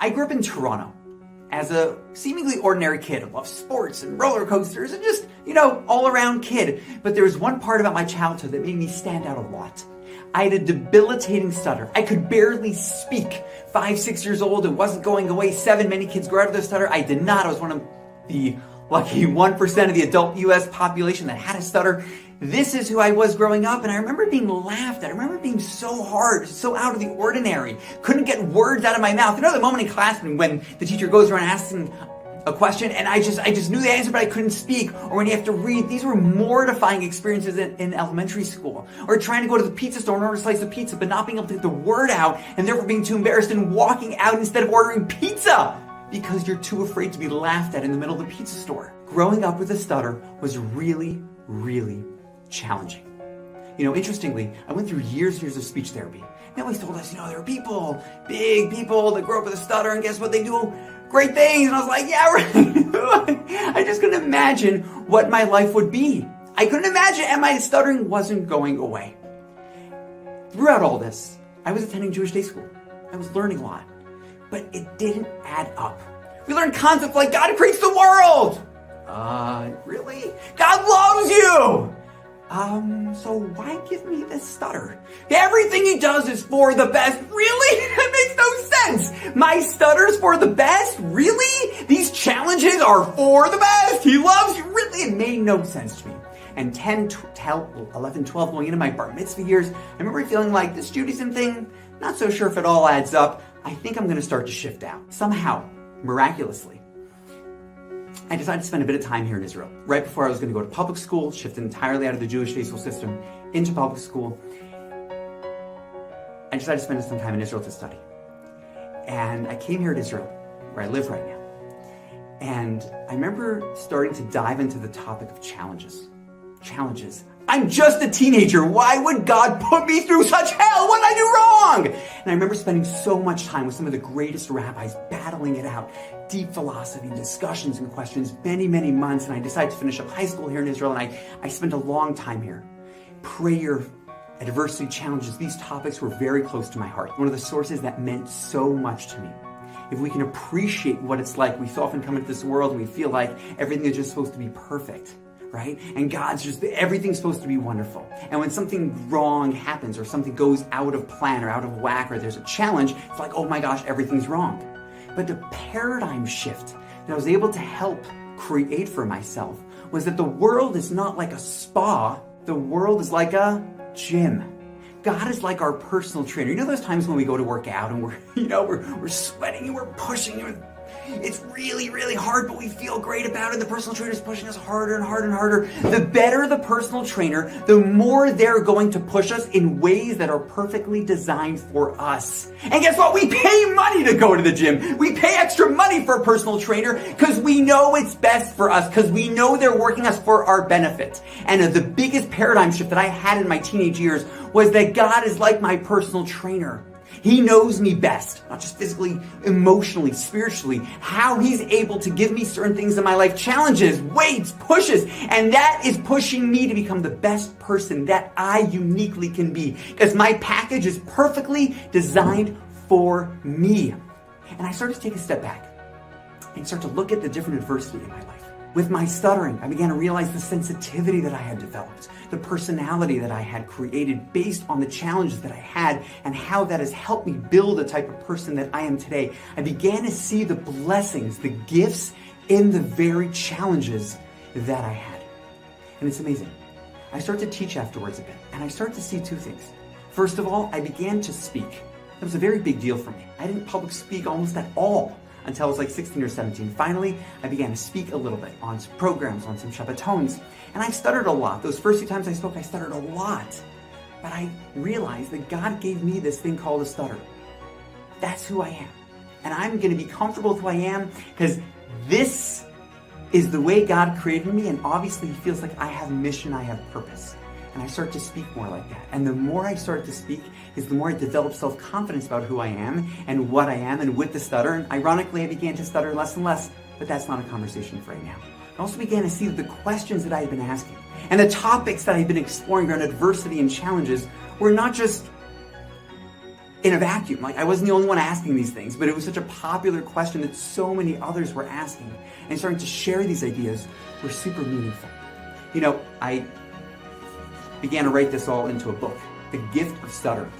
I grew up in Toronto as a seemingly ordinary kid. I loved sports and roller coasters and just, all around kid. But there was one part about my childhood that made me stand out a lot. I had a debilitating stutter. I could barely speak. 5, 6 years old, it wasn't going away. 7, many kids grow out of their stutter. I did not. I was one of the lucky 1% of the adult U.S. population that had a stutter. This is who I was growing up, and I remember being laughed at. I remember being so hard, so out of the ordinary. Couldn't get words out of my mouth. The moment in class when the teacher goes around asking a question and I just knew the answer but I couldn't speak, or when you have to read. These were mortifying experiences in elementary school. Or trying to go to the pizza store and order a slice of pizza but not being able to get the word out and therefore being too embarrassed and walking out instead of ordering pizza because you're too afraid to be laughed at in the middle of the pizza store. Growing up with a stutter was really, really challenging. Interestingly, I went through years of speech therapy. They always told us, there are people, big people that grow up with a stutter, and guess what? They do great things. And I was like, yeah, right. I just couldn't imagine what my life would be. I couldn't imagine, and my stuttering wasn't going away. Throughout all this, I was attending Jewish day school. I was learning a lot, but it didn't add up. We learned concepts like God creates the world. Really? God loves you. So why give me this stutter? Everything he does is for the best. Really? That makes no sense. My stutter's for the best? Really? These challenges are for the best. He loves you. Really? It made no sense to me. And 10, 11, 12, going into my bar mitzvah years, I remember feeling like this Judaism thing, not so sure if it all adds up. I think I'm going to start to shift out. Somehow, miraculously, I decided to spend a bit of time here in Israel. Right before I was going to go to public school, shifted entirely out of the Jewish day school system into public school, I decided to spend some time in Israel to study. And I came here to Israel, where I live right now. And I remember starting to dive into the topic of challenges. Challenges. I'm just a teenager. Why would God put me through such hell? What did I do wrong? And I remember spending so much time with some of the greatest rabbis, battling it out. Deep philosophy, discussions and questions, many, many months. And I decided to finish up high school here in Israel, and I spent a long time here. Prayer, adversity, challenges, these topics were very close to my heart. One of the sources that meant so much to me. If we can appreciate what it's like, we so often come into this world and we feel like everything is just supposed to be perfect. Right? And everything's supposed to be wonderful. And when something wrong happens or something goes out of plan or out of whack or there's a challenge, it's like, oh my gosh, everything's wrong. But the paradigm shift that I was able to help create for myself was that the world is not like a spa. The world is like a gym. God is like our personal trainer. Those times when we go to work out and we're sweating and we're pushing and it's really, really hard, but we feel great about it. The personal trainer is pushing us harder and harder and harder. The better the personal trainer, the more they're going to push us in ways that are perfectly designed for us. And guess what? We pay money to go to the gym. We pay extra money for a personal trainer because we know it's best for us, because we know they're working us for our benefit. And the biggest paradigm shift that I had in my teenage years was that God is like my personal trainer. He knows me best, not just physically, emotionally, spiritually, how he's able to give me certain things in my life, challenges, weights, pushes, and that is pushing me to become the best person that I uniquely can be, because my package is perfectly designed for me. And I started to take a step back and start to look at the different adversity in my life. With my stuttering, I began to realize the sensitivity that I had developed, the personality that I had created based on the challenges that I had, and how that has helped me build the type of person that I am today. I began to see the blessings, the gifts in the very challenges that I had. And it's amazing. I started to teach afterwards a bit, and I started to see two things. First of all, I began to speak. That was a very big deal for me. I didn't public speak almost at all until I was like 16 or 17. Finally, I began to speak a little bit on some programs, on some Shabbatons, and I stuttered a lot. Those first few times I spoke, I stuttered a lot. But I realized that God gave me this thing called a stutter. That's who I am. And I'm going to be comfortable with who I am because this is the way God created me, and obviously He feels like I have mission, I have purpose. And I start to speak more like that. And the more I start to speak is the more I develop self-confidence about who I am and what I am. And with the stutter, and ironically, I began to stutter less and less, but that's not a conversation for right now. I also began to see that the questions that I had been asking and the topics that I had been exploring around adversity and challenges were not just in a vacuum. Like, I wasn't the only one asking these things, but it was such a popular question that so many others were asking. And starting to share these ideas were super meaningful. You know, I began to write this all into a book, The Gift of Stuttering.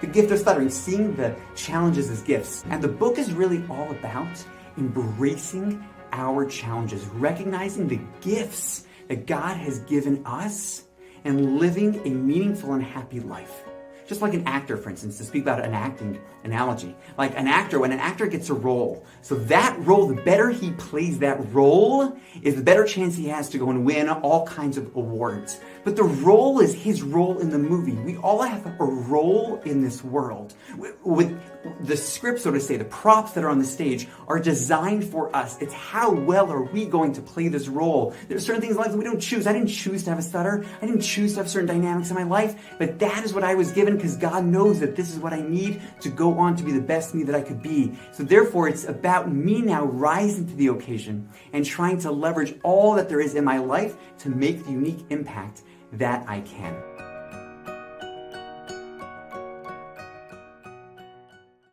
The Gift of Stuttering, seeing the challenges as gifts. And the book is really all about embracing our challenges, recognizing the gifts that God has given us, and living a meaningful and happy life. Just like an actor, for instance, to speak about an acting analogy. Like an actor, when an actor gets a role, so that role, the better he plays that role, is the better chance he has to go and win all kinds of awards. But the role is his role in the movie. We all have a role in this world. With the script, so to say, the props that are on the stage are designed for us. It's how well are we going to play this role. There's certain things in life that we don't choose. I didn't choose to have a stutter. I didn't choose to have certain dynamics in my life, but that is what I was given because God knows that this is what I need to go on to be the best me that I could be. So therefore, it's about me now rising to the occasion and trying to leverage all that there is in my life to make the unique impact that I can.